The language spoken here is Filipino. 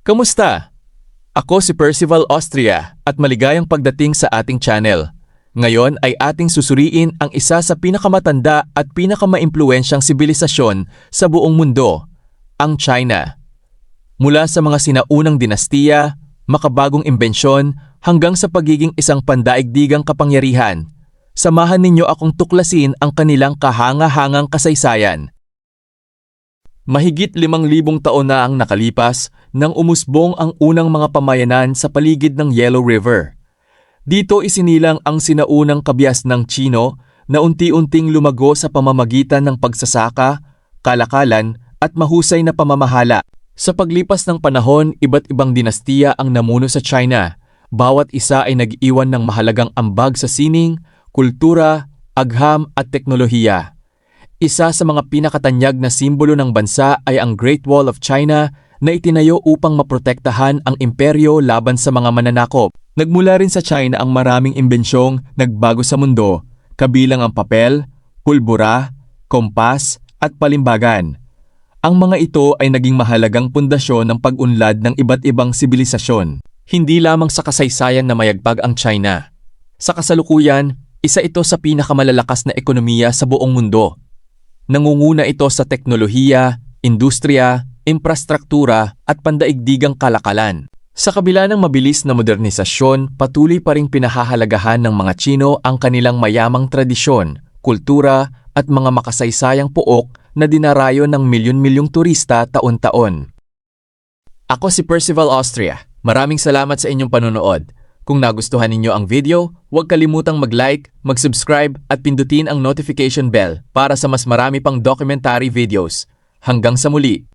Kamusta? Ako si Percival Austria at maligayang pagdating sa ating channel. Ngayon ay ating susuriin ang isa sa pinakamatanda at pinakamaimpluwensyang sibilisasyon sa buong mundo, ang China. Mula sa mga sinaunang dinastiya, makabagong imbensyon, hanggang sa pagiging isang pandaigdigang kapangyarihan, samahan ninyo akong tuklasin ang kanilang kahanga-hangang kasaysayan. Mahigit 5,000 taon na ang nakalipas nang umusbong ang unang mga pamayanan sa paligid ng Yellow River. Dito isinilang ang sinaunang kabias ng Tsino na unti-unting lumago sa pamamagitan ng pagsasaka, kalakalan at mahusay na pamamahala. Sa paglipas ng panahon, iba't ibang dinastiya ang namuno sa China. Bawat isa ay nag-iwan ng mahalagang ambag sa sining, kultura, agham at teknolohiya. Isa sa mga pinakatanyag na simbolo ng bansa ay ang Great Wall of China na itinayo upang maprotektahan ang imperyo laban sa mga mananakop. Nagmula rin sa China ang maraming imbensyong nagbago sa mundo, kabilang ang papel, pulbura, kompas at palimbagan. Ang mga ito ay naging mahalagang pundasyon ng pag-unlad ng iba't ibang sibilisasyon. Hindi lamang sa kasaysayan na mayagpag ang China. Sa kasalukuyan, isa ito sa pinakamalalakas na ekonomiya sa buong mundo. Nangunguna ito sa teknolohiya, industriya, infrastruktura at pandaigdigang kalakalan. Sa kabila ng mabilis na modernisasyon, patuloy pa ring pinahahalagahan ng mga Tsino ang kanilang mayamang tradisyon, kultura at mga makasaysayang pook na dinarayo ng milyon-milyong turista taon-taon. Ako si Percival Austria. Maraming salamat sa inyong panonood. Kung nagustuhan ninyo ang video, huwag kalimutang mag-like, mag-subscribe at pindutin ang notification bell para sa mas marami pang documentary videos. Hanggang sa muli!